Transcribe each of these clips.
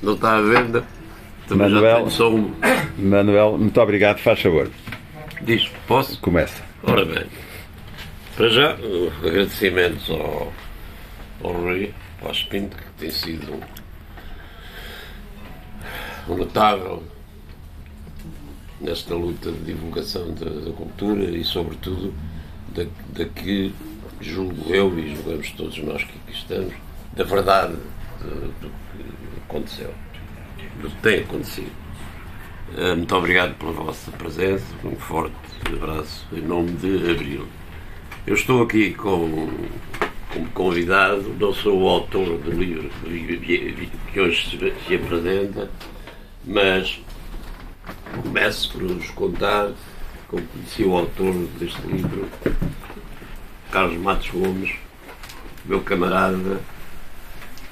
Não está à venda. Também Manuel, já tenho Manuel, muito obrigado, faz favor. Diz, posso? Começa. Ora bem, para já, agradecimentos ao Rui Paz Pinto, que tem sido um notável nesta luta de divulgação da cultura e, sobretudo, da que julgo eu e julgamos todos nós que aqui estamos, da verdade do que aconteceu, do que tem acontecido. Muito obrigado pela vossa presença, um forte abraço em nome de Abril. Eu estou aqui como convidado, não sou o autor do livro que hoje se apresenta, mas começo por vos contar como conheci o autor deste livro, Carlos Matos Gomes, meu camarada,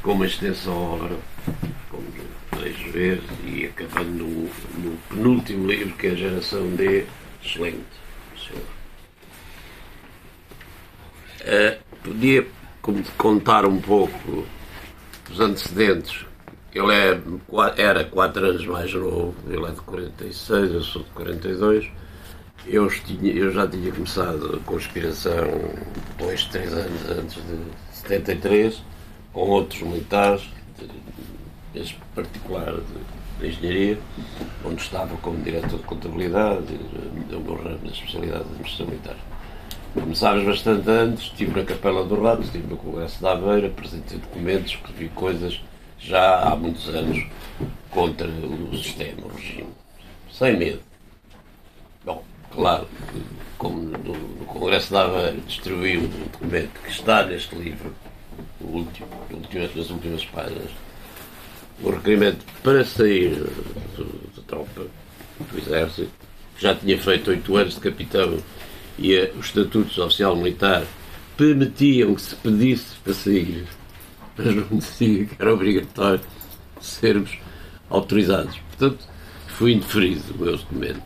com uma extensa obra, como podeis ver, e acabando no penúltimo livro, que é a Geração D, excelente. Podia contar um pouco os antecedentes. Ele era 4 anos mais novo, ele é de 46, eu sou de 42. Eu já tinha começado a conspiração 2, 3 anos antes de 73, com outros militares, em particular de engenharia, onde estava como diretor de contabilidade, o meu ramo da especialidade de administração militar. Começámos bastante antes, estive na Capela do Rato, estive no Congresso de Aveiro, apresentei documentos, escrevi coisas já há muitos anos contra o sistema, o regime, sem medo. Bom, claro que, como no Congresso de Aveiro distribuí um documento que está neste livro, nas últimas páginas, o requerimento para sair da tropa do Exército, que já tinha feito 8 anos de capitão e os estatutos oficial militar permitiam que se pedisse para sair, mas não dizia que era obrigatório sermos autorizados. Portanto, foi indeferido o meu documento.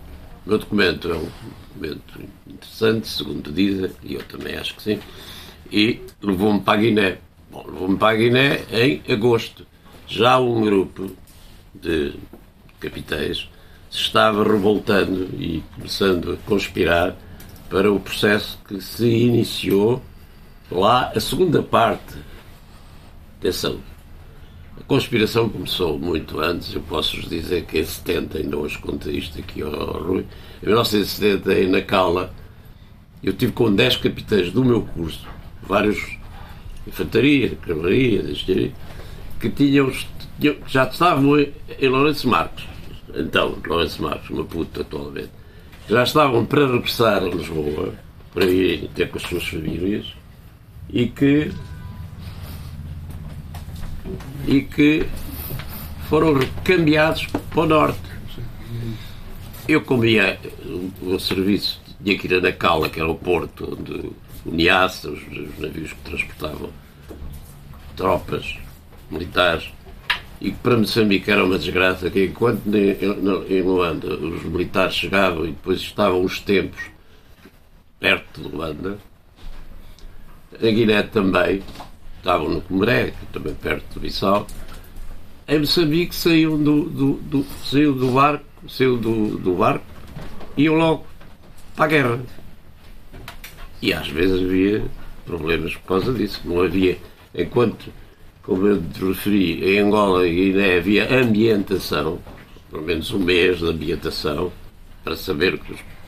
O meu documento é um documento interessante, segundo dizem, e eu também acho que sim, e levou-me para a Guiné. Bom, levou-me para a Guiné em agosto. Já um grupo de capitães se estava revoltando e começando a conspirar para o processo que se iniciou lá, a segunda parte. Atenção, a conspiração começou muito antes, eu posso-vos dizer que em 70, ainda hoje conto isto aqui ao Rui, em 1970, em Nacala, eu tive com 10 capitães do meu curso, vários de infantaria, de cavalaria, de engenharia, que já estavam em Lourenço Marques, então, Lourenço Marques, Maputo atualmente, já estavam para regressar a Lisboa, para irem ter com as suas famílias, e que foram recambiados para o norte. Eu, como ia o serviço, tinha que ir a Nacala, que era o porto onde o Niassa, os navios que transportavam tropas militares, e que para Moçambique era uma desgraça, que enquanto em Luanda os militares chegavam e depois estavam os tempos perto de Luanda, a Guiné também, estavam no Comeré, também perto do Bissau. Em Moçambique saiu do barco e iam logo para a guerra. E às vezes havia problemas por causa disso. Não havia, enquanto, como eu te referi, em Angola e Guiné havia ambientação, pelo menos um mês de ambientação, para saber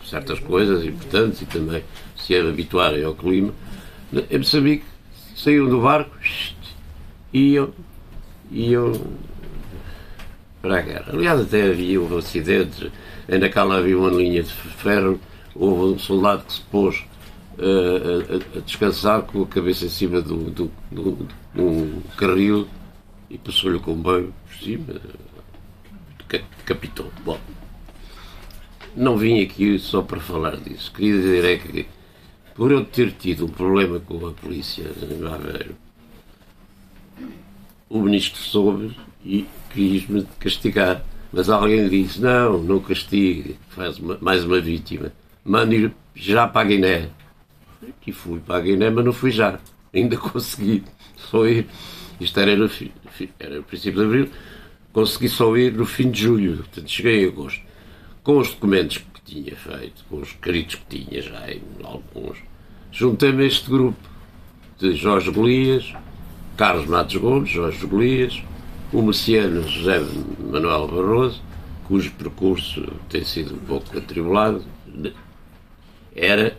certas coisas importantes e também se habituarem ao clima. Em Moçambique saíam do barco e iam para a guerra. Aliás, até havia um acidente, ainda cá lá havia uma linha de ferro, houve um soldado que se pôs a descansar com a cabeça em cima de um carril e passou-lhe o comboio por cima, capitou. Bom, não vim aqui só para falar disso. Queria dizer é que, por eu ter tido um problema com a polícia em Aveiro, o ministro soube e quis-me castigar. Mas alguém disse, não castigue, faz mais uma vítima. Mande-ir já para a Guiné. E fui para a Guiné, mas não fui já. Ainda consegui. Foi Isto era no princípio de abril, consegui só ir no fim de julho, portanto cheguei em agosto. Com os documentos que tinha feito, com os escritos que tinha já em alguns, juntei-me a este grupo de Jorge Golias, Carlos Matos Gomes, Jorge Golias, o messiano José Manuel Barroso, cujo percurso tem sido um pouco atribulado, era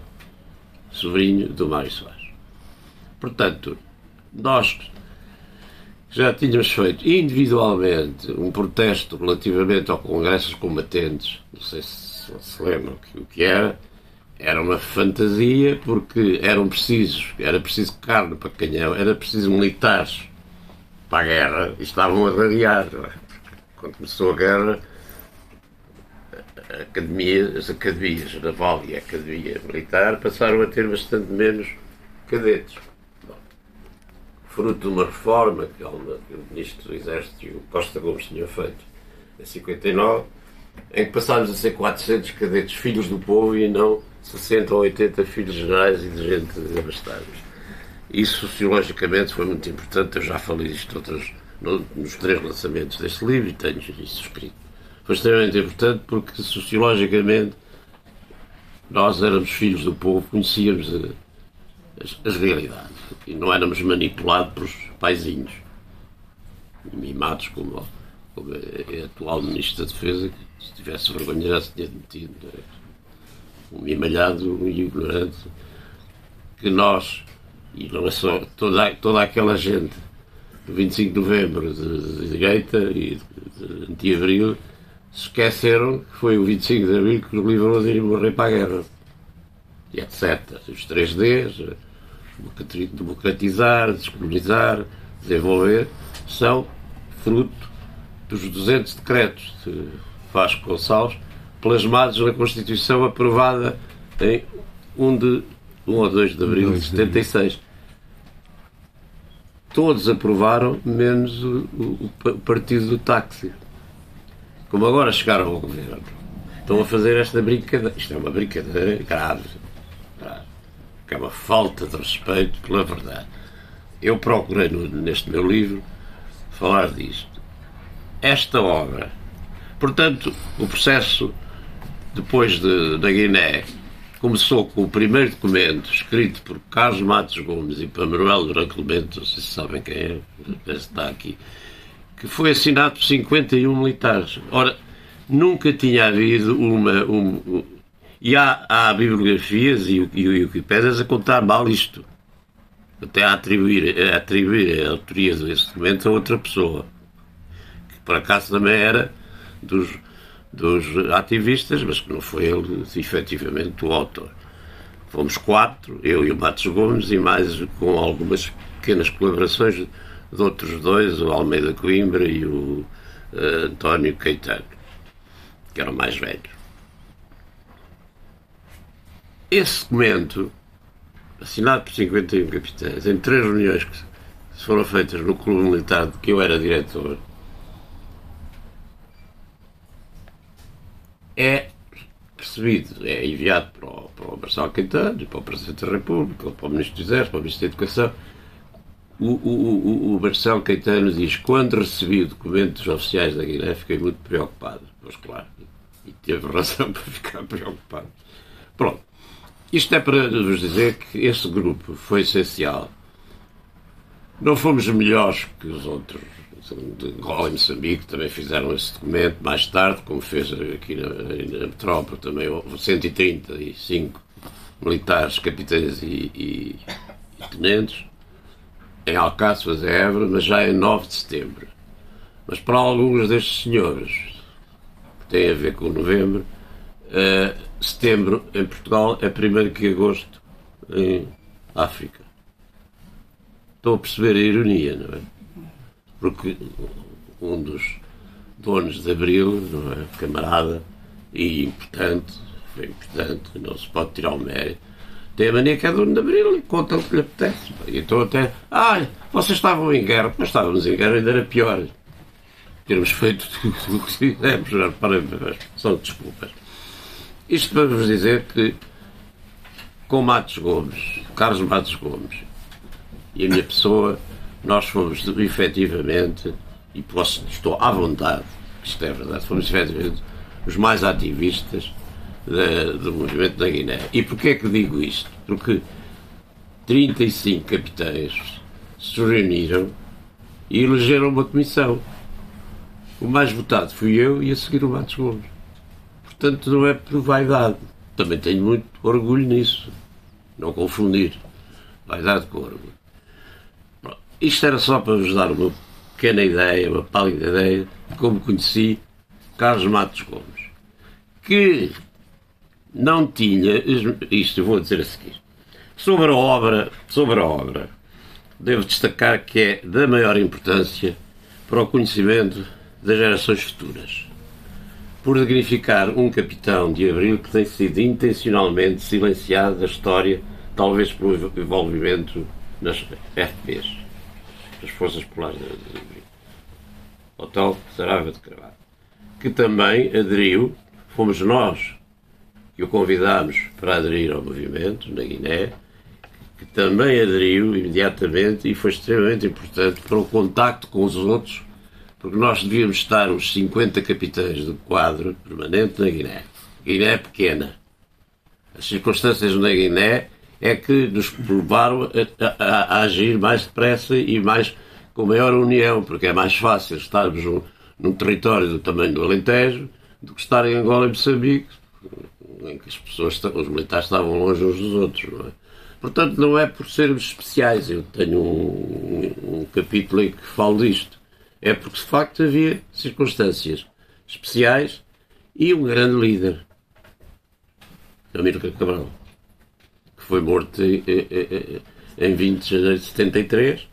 sobrinho do Mário Soares. Portanto, nós já tínhamos feito individualmente um protesto relativamente ao Congresso dos Combatentes, não sei se lembram o que era uma fantasia, porque era preciso carne para canhão, era preciso militares para a guerra, e estavam a radiar. Quando começou a guerra, as academias naval e a academia militar passaram a ter bastante menos cadetes. Bom, fruto de uma reforma que o Ministro do Exército, o Costa Gomes, tinha feito em 59, em que passámos a ser 400 cadetes filhos do povo e não 60 ou 80 filhos generais e de gente abastada. Isso sociologicamente foi muito importante, eu já falei disto nos 3 lançamentos deste livro e tenho isso escrito. Foi extremamente importante porque sociologicamente nós éramos filhos do povo, conhecíamos as realidades e não éramos manipulados pelos paizinhos mimados como a atual Ministro da Defesa, que se tivesse vergonha já se tinha demitido. Um mimalhado, um ignorante, que nós, e não é só toda aquela gente do 25 de novembro de direita e de anti-abril, se esqueceram que foi o 25 de abril que nos livrou de ir morrer para a guerra. E etc. Os 3Ds, democratizar, descolonizar, desenvolver, são fruto dos 200 decretos de Vasco Gonçalves, plasmados na Constituição aprovada em 1 ou 2 de abril de 76. Todos aprovaram, menos o partido do táxi. Como agora chegaram ao governo, estão a fazer esta brincadeira. Isto é uma brincadeira grave, que é uma falta de respeito pela verdade. Eu procurei neste meu livro falar disto. Esta obra, portanto, o processo depois da Guiné começou com o primeiro documento escrito por Carlos Matos Gomes e por Manuel Durão Clemente, não sei se sabem quem é, está aqui, que foi assinado por 51 militares. Ora, nunca tinha havido e há bibliografias e Wikipédias a contar mal isto, até a atribuir a autoria desse documento a outra pessoa, que por acaso também era dos ativistas, mas que não foi ele efetivamente o autor. Fomos 4, eu e o Matos Gomes, e mais com algumas pequenas colaborações de outros 2, o Almeida Coimbra e o António Caetano, que eram mais velhos. Esse documento, assinado por 51 capitães, em 3 reuniões que foram feitas no Clube Militar de que eu era diretor, é percebido, é enviado para o Marcelo Caetano, para o Presidente da República, para o Ministro do Exército, para o Ministro da Educação. O Marcelo Caetano diz: quando recebi documentos oficiais da Guiné, fiquei muito preocupado. Pois claro, e teve razão para ficar preocupado. Pronto. Isto é para vos dizer que este grupo foi essencial. Não fomos melhores que os outros. De Angola e Moçambique também fizeram esse documento mais tarde, como fez aqui na metrópole também. Houve 135 militares, capitães e tenentes em Alcáçovas, Évora, mas já em 9 de setembro. Mas para alguns destes senhores, que têm a ver com novembro, setembro em Portugal é primeiro que agosto em África. Estão a perceber a ironia, não é? Porque um dos donos de Abril, não é? Camarada, e importante, foi importante, não se pode tirar o mérito, tem a mania que é dono de Abril e conta o que lhe apetece. E então até, vocês estavam em guerra, mas estávamos em guerra, ainda era pior. Termos feito tudo o que fizemos, são desculpas. Isto para vos dizer que com Matos Gomes, Carlos Matos Gomes e a minha pessoa, nós fomos efetivamente, e estou à vontade, isto é verdade, fomos efetivamente os mais ativistas do movimento da Guiné. E porquê é que digo isto? Porque 35 capitães se reuniram e elegeram uma comissão. O mais votado fui eu e a seguir o Matos Gomes. Portanto, não é por vaidade. Também tenho muito orgulho nisso. Não confundir vaidade com orgulho. Isto era só para vos dar uma pequena ideia, uma pálida ideia de como conheci Carlos Matos Gomes. Que não tinha... Isto eu vou dizer a seguir. Sobre a obra, devo destacar que é da maior importância para o conhecimento das gerações futuras, por dignificar um capitão de Abril que tem sido intencionalmente silenciado da história, talvez pelo envolvimento nas FPs, as Forças Populares de Abril, o tal Saraiva de Carvalho, que também aderiu, fomos nós que o convidámos para aderir ao movimento na Guiné, que também aderiu imediatamente e foi extremamente importante para o contacto com os outros, porque nós devíamos estar os 50 capitães do quadro permanente na Guiné. A Guiné é pequena. As circunstâncias na Guiné é que nos levaram a agir mais depressa e mais com maior união, porque é mais fácil estarmos num território do tamanho do Alentejo do que estar em Angola e Moçambique, em que os militares estavam longe uns dos outros, não é? Portanto, não é por sermos especiais. Eu tenho um capítulo em que falo disto. É porque, de facto, havia circunstâncias especiais e um grande líder, Amílcar Cabral, que foi morto em 20 de janeiro de 73.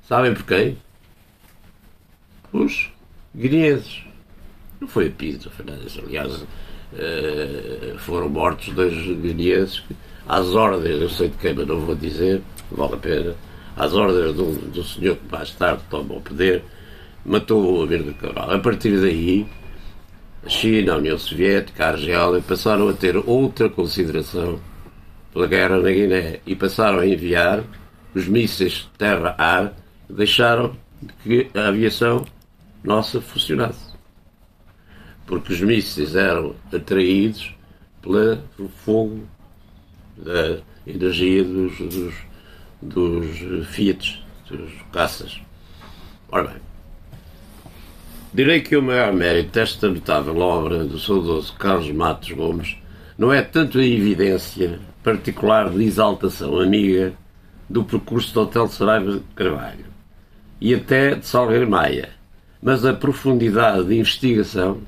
Sabem por quem? Os guineenses. Não foi a Pisa, Fernandes. Aliás, foram mortos dois guineenses que, às ordens, eu sei de quem, mas não vou dizer, vale a pena, às ordens do senhor que mais tarde toma o poder, matou o Amílcar Cabral. A partir daí, a China, a União Soviética, a Argélia passaram a ter outra consideração pela guerra na Guiné e passaram a enviar os mísseis terra-ar que deixaram que a aviação nossa funcionasse. Porque os mísseis eram atraídos pelo fogo da energia dos Fiat, dos caças. Ora bem, direi que o maior mérito desta notável obra do saudoso Carlos Matos Gomes não é tanto a evidência particular de exaltação amiga do percurso do Hotel Saraiva de Carvalho e até de Salgueiro Maia, mas a profundidade de investigação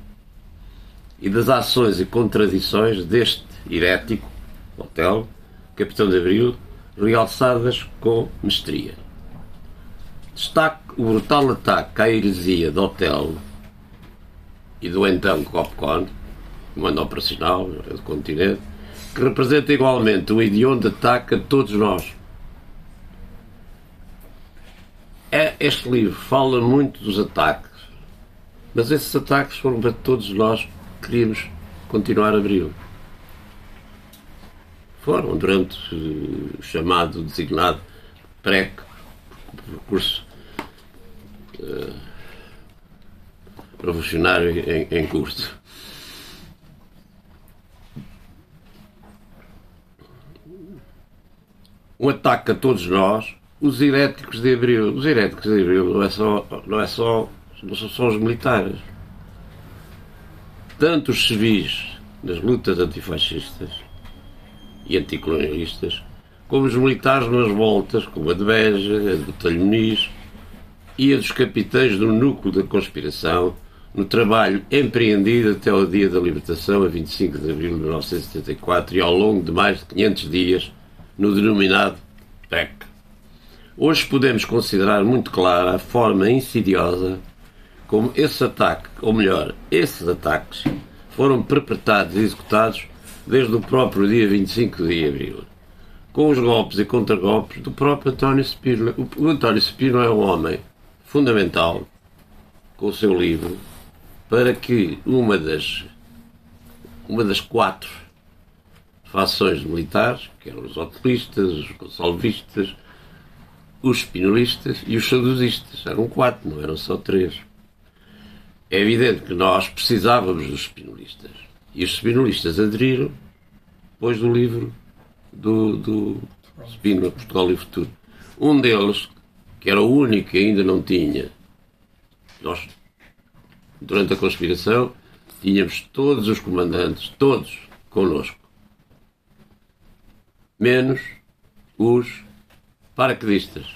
e das ações e contradições deste herético Hotel, Capitão de Abril, realçadas com mestria. Destaque o brutal ataque à heresia do Hotel e do então Copcon, comando operacional do continente, que representa igualmente um hediondo ataque a todos nós. Este livro fala muito dos ataques, mas esses ataques foram para todos nós que queríamos continuar a abrir. Foram durante o chamado, designado PREC, percurso revolucionário em curso. Um ataque a todos nós, os heréticos de Abril. Os heréticos de Abril não são só os militares. Tanto os civis nas lutas antifascistas e anticolonialistas, como os militares nas voltas, como a de Beja, a de Botelho Muniz e a dos capitães do núcleo da conspiração, no trabalho empreendido até ao dia da libertação, a 25 de abril de 1974, e ao longo de mais de 500 dias, no denominado PEC. Hoje podemos considerar muito clara a forma insidiosa como esse ataque, ou melhor, esses ataques, foram perpetrados e executados desde o próprio dia 25 de abril, com os golpes e contragolpes do próprio António Spínola. O António Spínola é um homem fundamental, com o seu livro, para que uma das 4 fações militares, que eram os hotelistas, os gonçalvistas, os spinolistas e os saudosistas. Eram 4, não eram só 3. É evidente que nós precisávamos dos spinolistas. E os spinolistas aderiram depois do livro do Spínola, Portugal e o Futuro. Um deles, que era o único que ainda não tinha, nós, durante a conspiração, tínhamos todos os comandantes, todos, connosco. Menos os paraquedistas,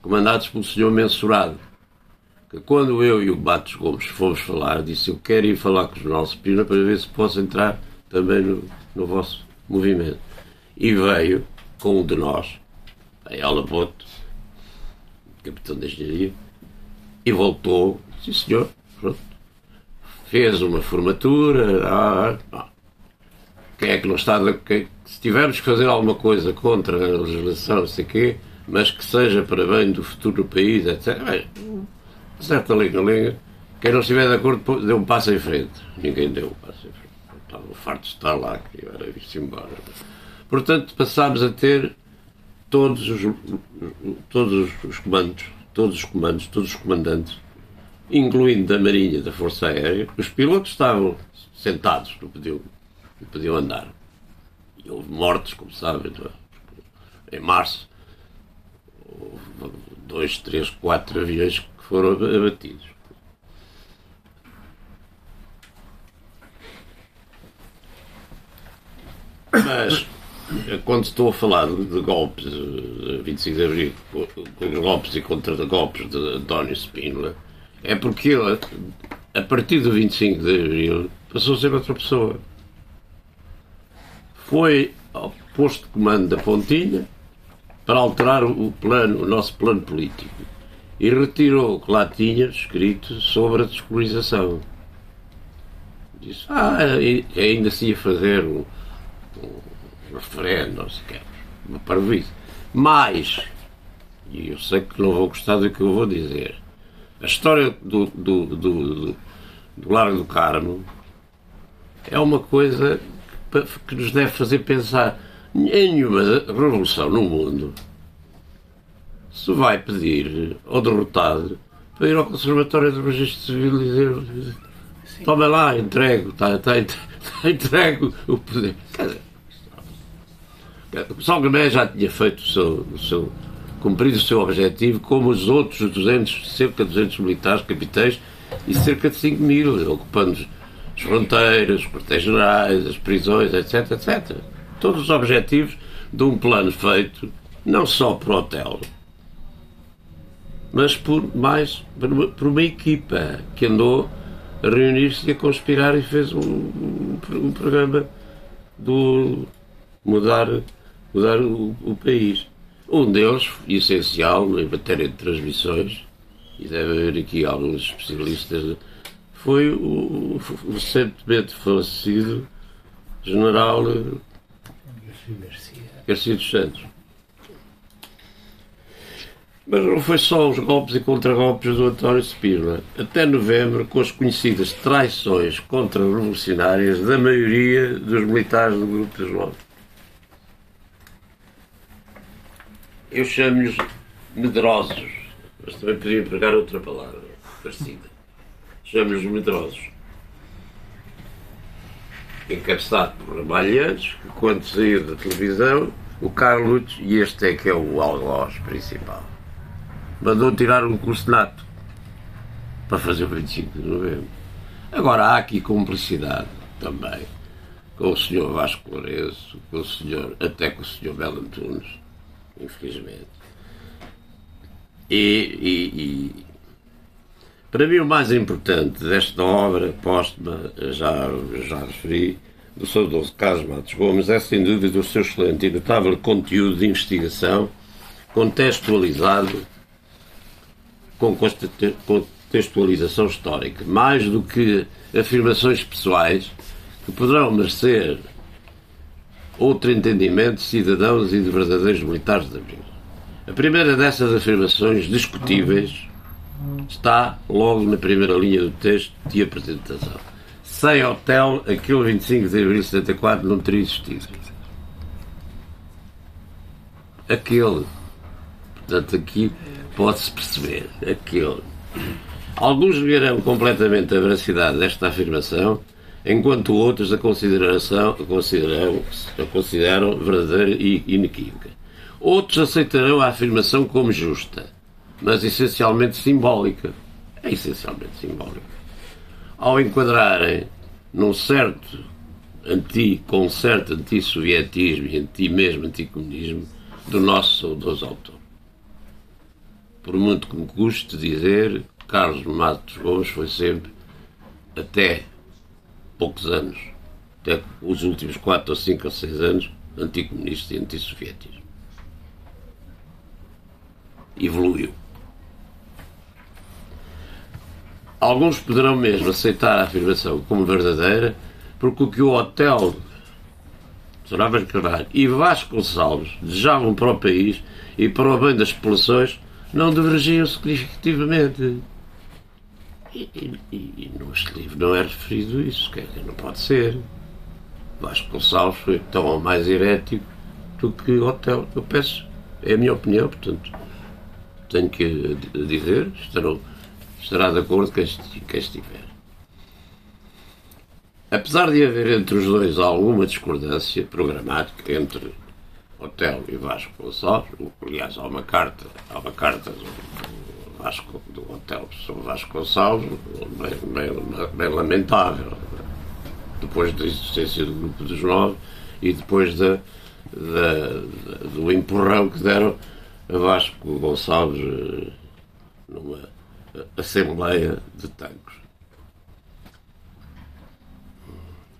comandados pelo senhor Mensurado, que quando eu e o Batos Gomes fomos falar, disse: eu quero ir falar com o Jornal Spínola para ver se posso entrar também no vosso movimento. E veio com um de nós, a Ela Boto, capitão da engenharia, e voltou, sim senhor, pronto. Fez uma formatura. Quem é que não está... Se tivermos que fazer alguma coisa contra a legislação, não sei o quê, mas que seja para bem do futuro do país, etc. Bem, certa linha. Quem não estiver de acordo, deu um passo em frente. Ninguém deu um passo em frente. Estava farto de estar lá, que era vir-se embora. Portanto, passámos a ter todos os comandos, todos os comandantes, incluindo da Marinha, da Força Aérea. Os pilotos estavam sentados, não podiam andar. E houve mortes, como sabem, em março. Houve 2, 3, 4 aviões que foram abatidos. Mas, quando estou a falar de golpes, 25 de Abril, golpes e contra-golpes de António Spínola, é porque ele, a partir do 25 de Abril, passou a ser outra pessoa. Foi ao posto de comando da Pontinha para alterar o nosso plano político, e retirou o que lá tinha escrito sobre a descolonização. Disse: ainda se ia fazer um referendo, não sei o que, uma parvoíce. Mas, e eu sei que não vou gostar do que eu vou dizer, a história do Largo do Carmo é uma coisa que nos deve fazer pensar. Nenhuma revolução no mundo se vai pedir ao derrotado para ir ao Conservatório do Registro Civil e dizer: toma lá, entrego, está entregue o poder. Quer dizer, o Salgueiro já tinha feito cumprido o seu objetivo, como os outros cerca de 200 militares, capitães, e cerca de 5 mil, ocupando as fronteiras, os quartéis-generais, as prisões, etc, etc. Todos os objetivos de um plano feito não só por Otelo, mas por uma equipa que andou a reunir-se e a conspirar e fez um programa do mudar o país. Um deles, essencial em matéria de transmissões, e deve haver aqui alguns especialistas, foi o recentemente falecido general Garcia dos Santos. Mas não foi só os golpes e contragolpes do António Spínola. Até novembro, com as conhecidas traições contra-revolucionárias da maioria dos militares do Grupo das 9. Eu chamo-lhes medrosos, mas também podia empregar outra palavra parecida. Chamo-lhes medrosos. Encabeçado por Ramalhantes, que quando saiu da televisão, o Carlucci, e este é que é o algoz principal, mandou tirar um curso nato para fazer o 25 de novembro. Agora há aqui cumplicidade também com o Sr. Vasco Lourenço, até com o Sr. Belo Antunes, infelizmente. E para mim o mais importante desta obra póstuma, já referi, do saudoso Carlos Matos Gomes, é sem dúvida o seu excelente e notável conteúdo de investigação, contextualizado, com contextualização histórica, mais do que afirmações pessoais que poderão merecer outro entendimento de cidadãos e de verdadeiros militares de Abril. A primeira dessas afirmações discutíveis está logo na primeira linha do texto de apresentação. Sem Otelo, aquele 25 de abril de 74 não teria existido. aquele. Portanto, aqui pode-se perceber, aquele. Alguns negarão completamente a veracidade desta afirmação, enquanto outros a consideram verdadeira e inequívoca. Outros aceitarão a afirmação como justa, mas essencialmente simbólica. É essencialmente simbólica. Ao enquadrarem num certo anti-sovietismo e mesmo anticomunismo do nosso saudoso autor. Por muito que me custe dizer, Carlos Matos Gomes foi sempre, até poucos anos, até os últimos 4 ou 5 ou 6 anos, anticomunista e antissoviético. Evoluiu. Alguns poderão mesmo aceitar a afirmação como verdadeira, porque o que o Hotel, Sorávez Carvalho e Vasco Gonçalves desejavam para o país e para o bem das populações não divergiam significativamente. E neste livro não é referido isso, quer dizer, não pode ser. Vasco Gonçalves foi tão ou mais herético do que o Hotel. Eu peço, é a minha opinião, portanto, tenho que dizer, estará de acordo quem estiver. Apesar de haver entre os dois alguma discordância programática entre Hotel e Vasco Gonçalves, aliás, há uma carta do Hotel sobre Vasco Gonçalves, bem lamentável, depois da existência do Grupo dos 9 e depois do empurrão que deram a Vasco Gonçalves numa assembleia de tancos.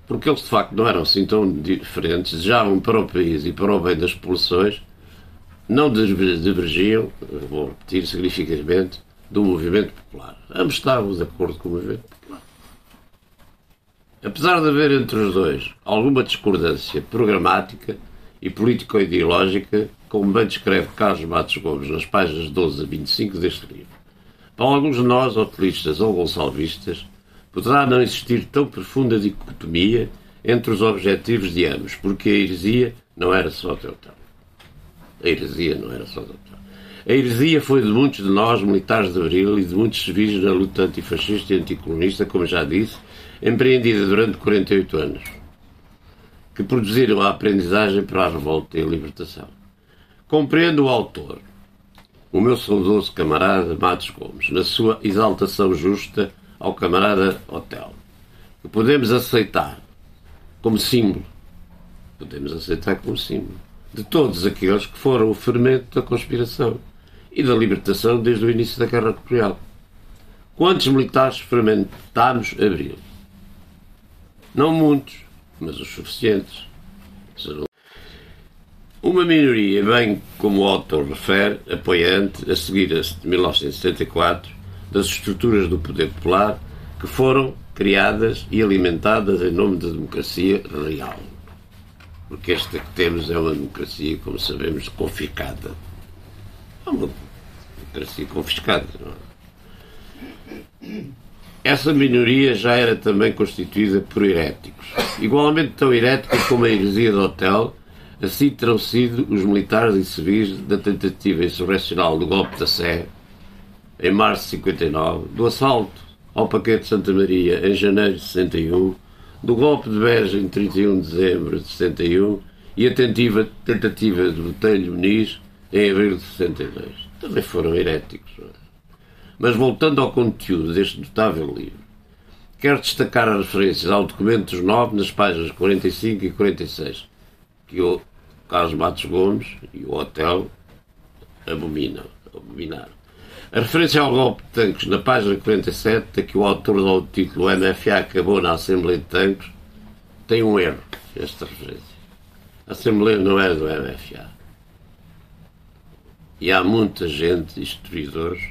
Porque eles de facto não eram assim tão diferentes, desejavam para o país e para o bem das populações, não divergiam, vou repetir significativamente, do movimento popular. Ambos estavam de acordo com o movimento popular. Apesar de haver entre os dois alguma discordância programática e político-ideológica, como bem descreve Carlos Matos Gomes nas páginas 12 a 25 deste livro, para alguns de nós, hotelistas ou gonçalvistas, poderá não existir tão profunda dicotomia entre os objetivos de ambos, porque a heresia não era só de Hotel. A heresia não era só de Hotel. A heresia foi de muitos de nós, militares de Abril, e de muitos civis na luta antifascista e anticolonista, como já disse, empreendida durante 48 anos, que produziram a aprendizagem para a revolta e a libertação. Compreendo o autor, o meu saudoso camarada Matos Gomes, na sua exaltação justa ao camarada Hotel, que podemos aceitar como símbolo de todos aqueles que foram o fermento da conspiração e da libertação desde o início da Guerra Colonial. Quantos militares fermentámos Abril? Não muitos, mas os suficientes. Uma minoria, bem como o autor refere, apoiante, a seguir a 1974, das estruturas do poder popular que foram criadas e alimentadas em nome da democracia real. Porque esta que temos é uma democracia, como sabemos, confiscada. É uma democracia confiscada, não é? Essa minoria já era também constituída por heréticos. Igualmente tão heréticos como a heresia do Hotel, assim terão sido os militares e civis da tentativa insurrecional do golpe da Sé, em março de 59, do assalto ao Paquete de Santa Maria em janeiro de 61, do golpe de Beja em 31 de dezembro de 61 e a tentativa de Botelho Muniz em abril de 62. Também foram heréticos. Não é? Mas voltando ao conteúdo deste notável livro, quero destacar as referências ao documento dos 9 nas páginas 45 e 46, que o Carlos Matos Gomes e o Hotel abominaram. A referência ao golpe de tanques na página 47, a que o autor dá o título "O MFA acabou na Assembleia de Tanques", tem um erro, esta referência. A Assembleia não era do MFA. E há muita gente, historiadores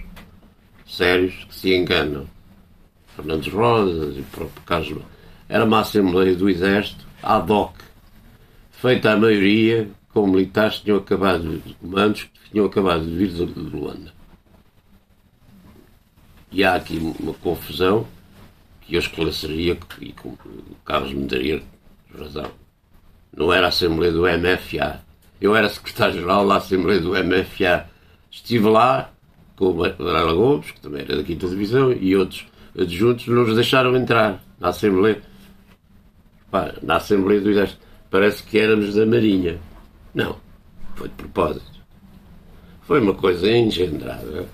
sérios, que se enganam. Fernandes Rodas e o próprio Carlos. Era uma Assembleia do Exército, ad hoc, feita à maioria com militares que tinham acabado de comandos, que tinham acabado de vir de Luanda. E há aqui uma confusão que eu esclareceria e com o Carlos me daria razão. Não era a Assembleia do MFA, Eu era secretário-geral da Assembleia do MFA. Estive lá com o Varela Gomes, que também era da 5ª Divisão, e outros adjuntos, não nos deixaram entrar na Assembleia. Pá, na Assembleia do Exército. Parece que éramos da Marinha. Não, foi de propósito. Foi uma coisa engendrada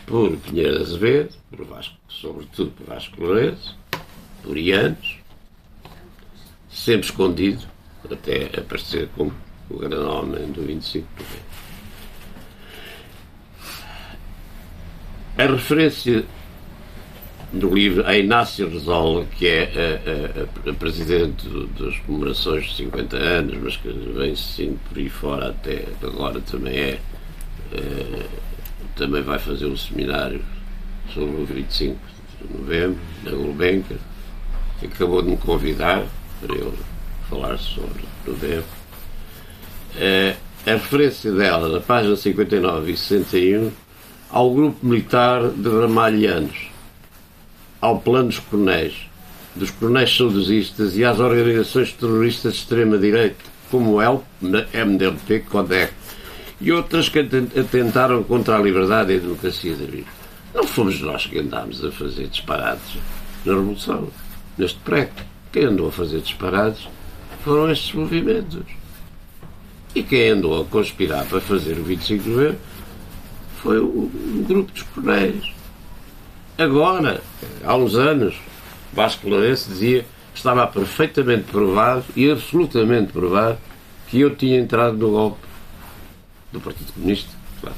por Pinheiro de Azevedo, por Vasco, sobretudo por Vasco Lourenço, por Ianes, sempre escondido, até aparecer como o grande homem do 25 de novembro. A referência do livro a Inácio Rezola, que é a presidente das comemorações de 50 anos, mas que vem-se sim por aí fora até agora, também vai fazer um seminário sobre o 25 de novembro, na Gulbenkian, que acabou de me convidar para eu falar sobre novembro. A referência dela, na página 59 e 61, ao grupo militar de ramalhianos, ao plano dos coronéis saudosistas e às organizações terroristas de extrema-direita, como o ELP, MDLP, CODEC, e outras que atentaram contra a liberdade e a democracia da vida. Não fomos nós que andámos a fazer disparates na Revolução, neste prédio. Quem andou a fazer disparates foram estes movimentos. E quem andou a conspirar para fazer o 25 de novembro foi o grupo dos coronéis. Agora, há uns anos, Vasco Lourenço dizia que estava perfeitamente provado e absolutamente provado que eu tinha entrado no golpe do Partido Comunista. Claro.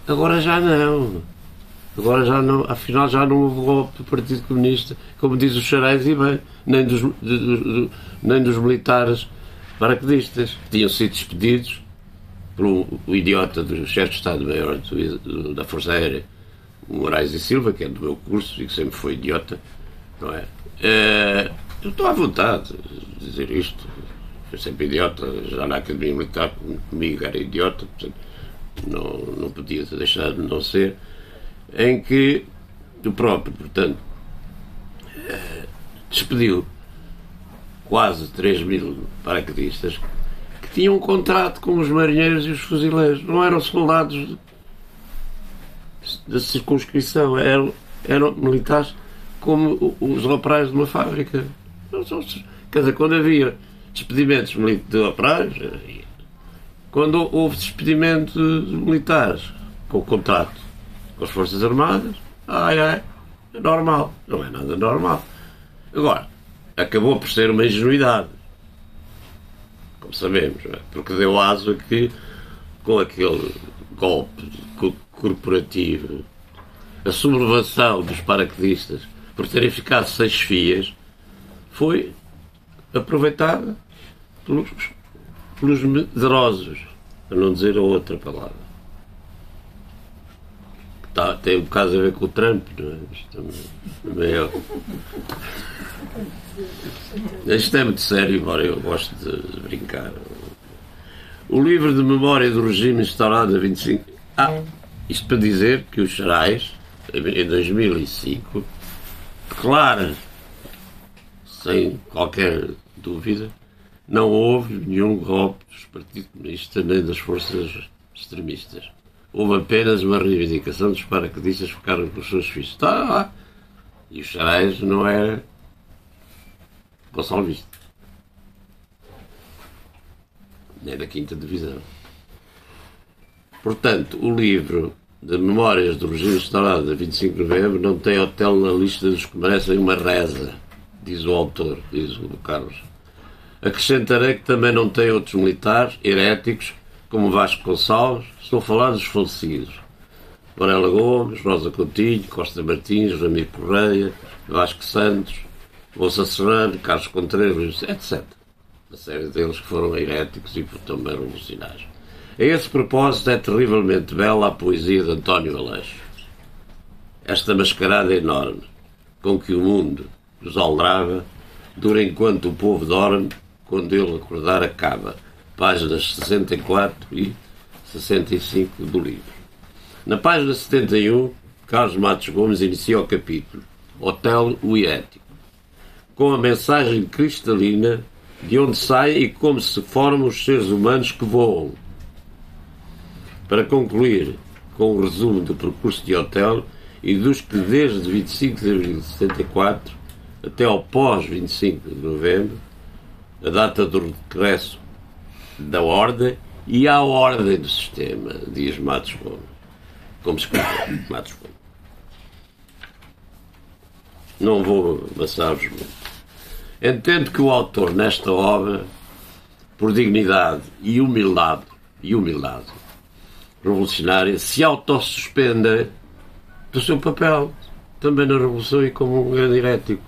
Agora já não. Agora já não. Afinal, já não houve golpe do Partido Comunista, como diz o Xarais e bem, nem dos militares paraquedistas, que tinham sido despedidos pelo idiota do chefe de Estado-Maior da Força Aérea, Moraes e Silva, que é do meu curso e que sempre foi idiota, não é? Eu estou à vontade de dizer isto. Foi sempre idiota, já na Academia Militar, comigo era idiota, portanto, não podia deixar de não ser, em que o próprio, portanto, despediu quase 3.000 paraquedistas que tinham um contrato com os marinheiros e os fuzileiros. Não eram soldados da circunscrição, eram militares como os operários de uma fábrica. Quer dizer, quando havia despedimentos de operários, quando houve despedimentos militares com contrato com as Forças Armadas, é normal. Não é nada normal. Agora, acabou por ser uma ingenuidade, como sabemos, não é? Porque deu aso a que, com aquele golpe corporativo, a sublevação dos paraquedistas por terem ficado 6 FIAs foi aproveitada pelos medrosos, para não dizer a outra palavra. Tem um bocado a ver com o Trump, não é? Isto é muito sério, embora eu gosto de brincar. O livro de memória do regime instaurado a 25... isto para dizer que o Xarais, em 2005, declara, sem qualquer dúvida, não houve nenhum golpe dos Partido Comunista nem das forças extremistas. Houve apenas uma reivindicação dos paraquedistas que ficaram com os seus filhos. Está lá. E o Xarais não era gonçalvista. Nem da 5ª Divisão. Portanto, o livro de Memórias do Regime Instaurado de 25 de novembro não tem hotel na lista dos que merecem uma reza, diz o autor, diz o Carlos. Acrescentarei que também não tem outros militares heréticos, como Vasco Gonçalves, estou a falar dos falecidos. Varela Gomes, Rosa Coutinho, Costa Martins, Ramiro Correia, Vasco Santos, Bolsa Serrano, Carlos Contreiras, etc. Uma série deles que foram heréticos e também revolucionários. A esse propósito é terrivelmente bela a poesia de António Aleixo. Esta mascarada enorme com que o mundo nos aldrava dura enquanto o povo dorme, quando ele acordar acaba. Páginas 64 e 65 do livro. Na página 71, Carlos Matos Gomes inicia o capítulo Hotel o Herético, com a mensagem cristalina de onde saem e como se formam os seres humanos que voam. Para concluir com o resumo do percurso de Otelo e dos que desde 25 de abril de 74 até ao pós-25 de novembro, a data do regresso da ordem e à ordem do sistema, diz Matos Gomes, como escreveu Matos Gomes. Não vou amassar-vos muito. Entendo que o autor, nesta obra, por dignidade e humildade revolucionária, se autossuspenda do seu papel, também na Revolução e como um grande herético,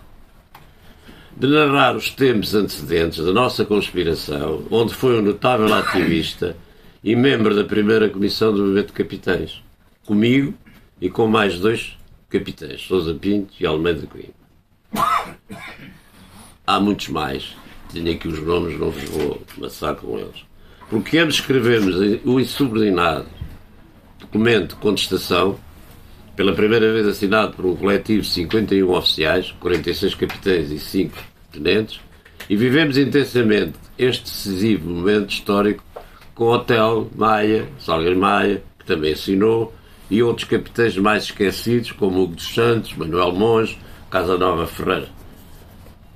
de narrar os tempos antecedentes da nossa conspiração, onde foi um notável ativista e membro da primeira comissão do movimento de capitães, comigo e com mais 2 capitães, Sousa Pinto e Almeida Coimbra. Há muitos mais, tenho aqui os nomes, não vos vou amassar com eles. Porque ambos escrevemos o insubordinado documento de contestação, pela primeira vez assinado por um coletivo de 51 oficiais, 46 capitães e 5 tenentes, e vivemos intensamente este decisivo momento histórico com Otelo Maia, Salgueiro Maia, que também assinou, e outros capitães mais esquecidos, como Hugo dos Santos, Manuel Monge, Casanova Ferreira,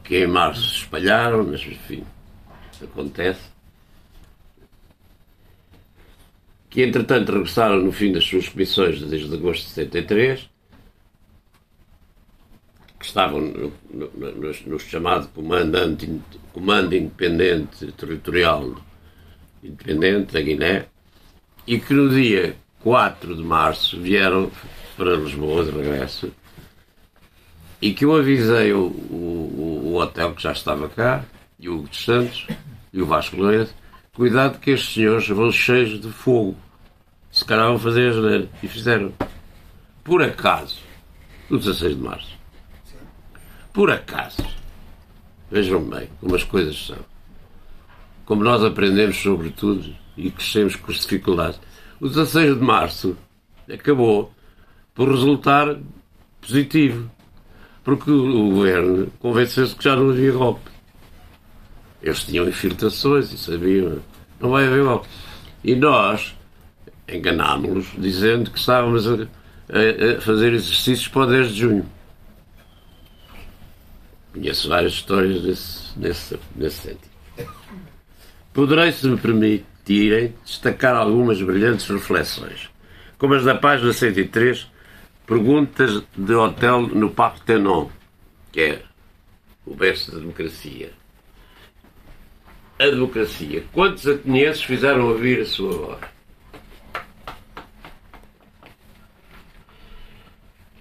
que em março se espalharam, mas enfim, acontece. Que entretanto regressaram no fim das suas comissões desde agosto de 73, que estavam no chamado Comando Independente Territorial Independente da Guiné, e que no dia 4 de março vieram para Lisboa de regresso, e que eu avisei o hotel que já estava cá, e o Hugo dos Santos e o Vasco Lourenço, cuidado que estes senhores vão cheios de fogo, se calhar vão fazer a geneira, e fizeram. Por acaso, no 16 de março, por acaso, vejam bem como as coisas são, como nós aprendemos sobre tudo e crescemos com as dificuldades. O 16 de março acabou por resultar positivo, porque o governo convenceu-se que já não havia golpe. Eles tinham infiltrações e sabiam, não vai haver golpe. E nós enganámos-los dizendo que estávamos a fazer exercícios para o 10 de junho. Conheço várias histórias nesse sentido. Poderei, se me permitirem, destacar algumas brilhantes reflexões, como as da página 103, perguntas de Otelo no Parthenon, que é o berço da democracia. A democracia. Quantos atenienses fizeram ouvir a sua voz?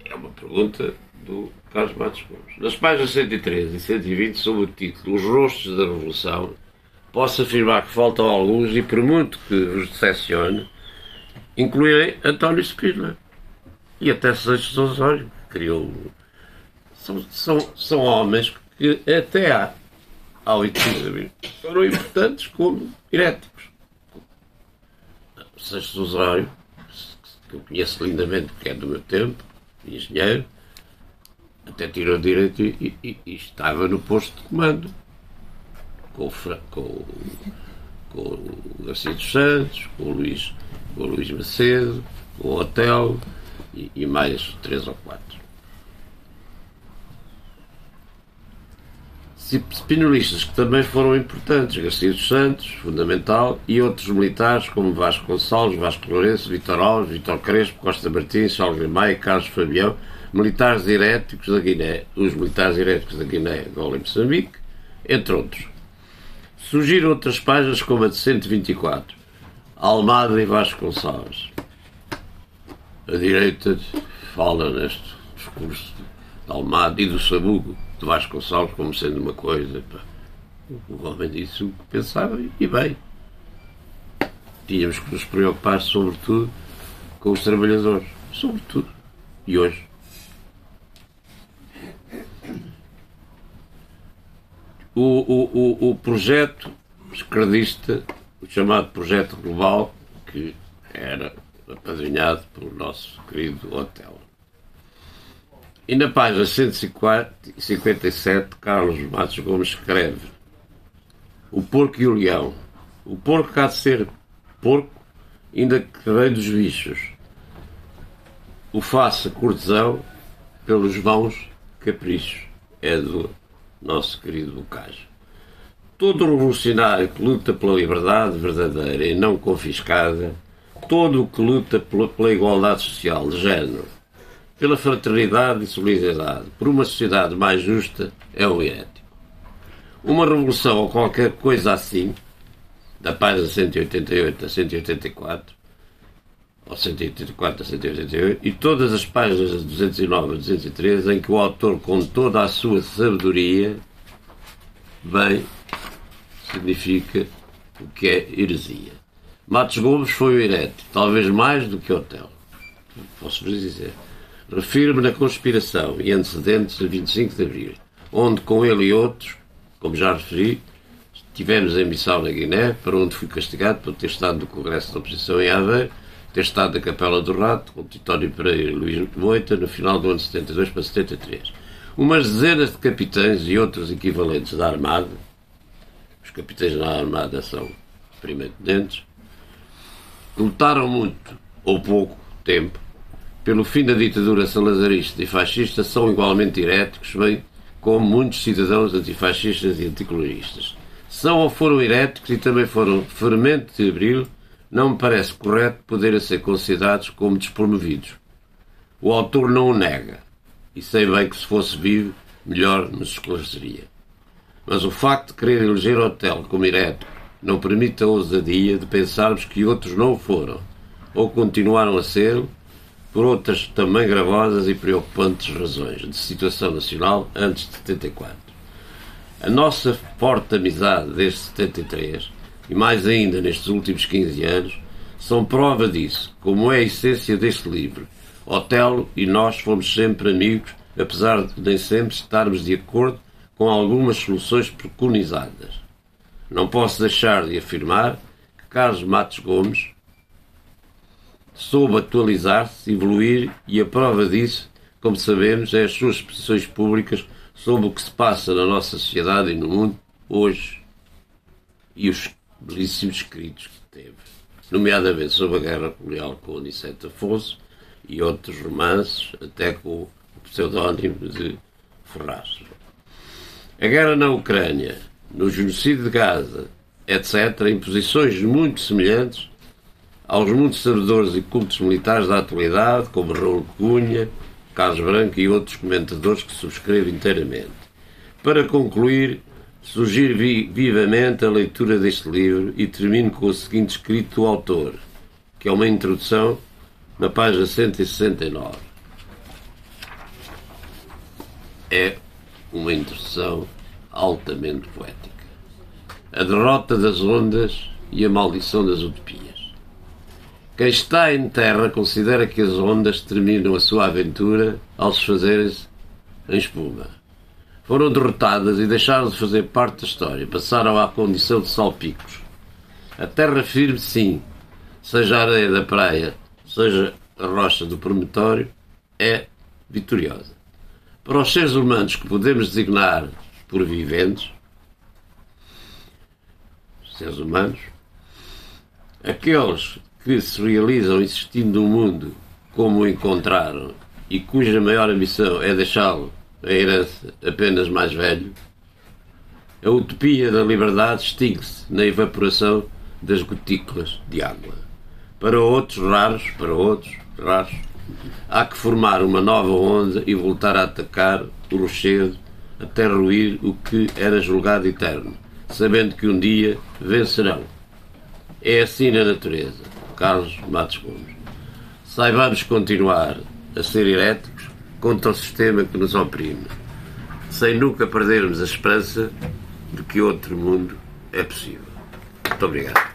É uma pergunta do Carlos Matos Gomes. Nas páginas 113 e 120, sob o título Os Rostos da Revolução, posso afirmar que faltam alguns, e por muito que vos decepcione, incluirei António Spínola e até Seixas Osório, que criou. São homens que até ao 25 de abril foram importantes como heréticos. Seixas Osório, que eu conheço lindamente porque é do meu tempo, engenheiro, até tirou direito e estava no posto de comando com o Garcia dos Santos, com o Luís Macedo, com o Otelo e mais 3 ou 4. Spinolistas que também foram importantes, Garcia dos Santos, fundamental, e outros militares como Vasco Gonçalves, Vasco Lourenço, Vítor Alves, Vítor Crespo, Costa Martins, Salgueiro Maia, Carlos Fabião, militares heréticos da Guiné, os militares heréticos da Guiné, Angola e Moçambique, entre outros. Surgiram outras páginas como a de 124, Almada e Vasco Gonçalves. A direita fala neste discurso de Almada e do Sabugo de Vasco Gonçalves como sendo uma coisa. O homem disse o que pensava e bem. Tínhamos que nos preocupar sobretudo com os trabalhadores. Sobretudo. E hoje. O projeto esquerdista, o chamado Projeto Global, que era apadrinhado pelo nosso querido Otelo. E na página 157, Carlos Matos Gomes escreve: o porco e o leão. O porco há de ser porco, ainda que rei dos bichos. O faça cortesão pelos bons caprichos. É do nosso querido Bocage. Todo revolucionário que luta pela liberdade verdadeira e não confiscada, todo o que luta pela igualdade social de género, pela fraternidade e solidariedade, por uma sociedade mais justa, é um herético. Uma revolução ou qualquer coisa assim, da página 188 a 184, ou 184 a 188, e todas as páginas de 209 a 213, em que o autor, com toda a sua sabedoria, bem, significa o que é heresia. Matos Gomes foi o herético, talvez mais do que Otelo. Posso-vos dizer. Refiro-me na conspiração e antecedentes a 25 de Abril, onde com ele e outros, como já referi, estivemos em missão na Guiné, para onde fui castigado por ter estado no Congresso da Oposição em Aveiro, ter estado na Capela do Rato, com Titónio Pereira e Luís Moita, no final do ano 72 para 73. Umas dezenas de capitães e outros equivalentes da Armada, os capitães da Armada são primeiro-tenentes, lutaram muito, ou pouco, tempo, pelo fim da ditadura salazarista e fascista, são igualmente heréticos, bem como muitos cidadãos antifascistas e anticoloristas. São ou foram heréticos e também foram fermento de Abril, não me parece correto poderem ser considerados como despromovidos. O autor não o nega, e sei bem que se fosse vivo, melhor nos esclareceria. Mas o facto de querer eleger Otelo como herético não permite a ousadia de pensarmos que outros não o foram, ou continuaram a ser, por outras também gravosas e preocupantes razões de situação nacional antes de 74. A nossa forte amizade desde 73, e mais ainda nestes últimos 15 anos, são prova disso, como é a essência deste livro. Otelo e nós fomos sempre amigos, apesar de nem sempre estarmos de acordo com algumas soluções preconizadas. Não posso deixar de afirmar que Carlos Matos Gomes soube atualizar-se, evoluir, e a prova disso, como sabemos, é as suas exposições públicas sobre o que se passa na nossa sociedade e no mundo hoje, e os belíssimos escritos que teve, nomeadamente sobre a Guerra Colonial com Aniceto Afonso e outros romances, até com o pseudónimo de Ferraz. A guerra na Ucrânia, no genocídio de Gaza, etc., em posições muito semelhantes aos muitos sabedores e cultos militares da atualidade, como Raul Cunha, Carlos Branco e outros comentadores que subscrevo inteiramente. Para concluir, sugiro vivamente a leitura deste livro e termino com o seguinte escrito do autor, que é uma introdução na página 169. É uma introdução altamente poética. A derrota das ondas e a maldição das utopias. Quem está em terra considera que as ondas terminam a sua aventura ao desfazerem-se em espuma. Foram derrotadas e deixaram de fazer parte da história. Passaram à condição de salpicos. A terra firme, sim, seja a areia da praia, seja a rocha do promontório, é vitoriosa. Para os seres humanos que podemos designar por viventes, seres humanos, aqueles que se realizam existindo no mundo como o encontraram e cuja maior ambição é deixá-lo, a herança, apenas mais velho, a utopia da liberdade extingue-se na evaporação das gotículas de água. Para outros raros, há que formar uma nova onda e voltar a atacar o rochedo até ruir o que era julgado eterno, sabendo que um dia vencerão. É assim na natureza. Carlos Matos Gomes. Saibamos continuar a ser heréticos contra o sistema que nos oprime, sem nunca perdermos a esperança de que outro mundo é possível. Muito obrigado.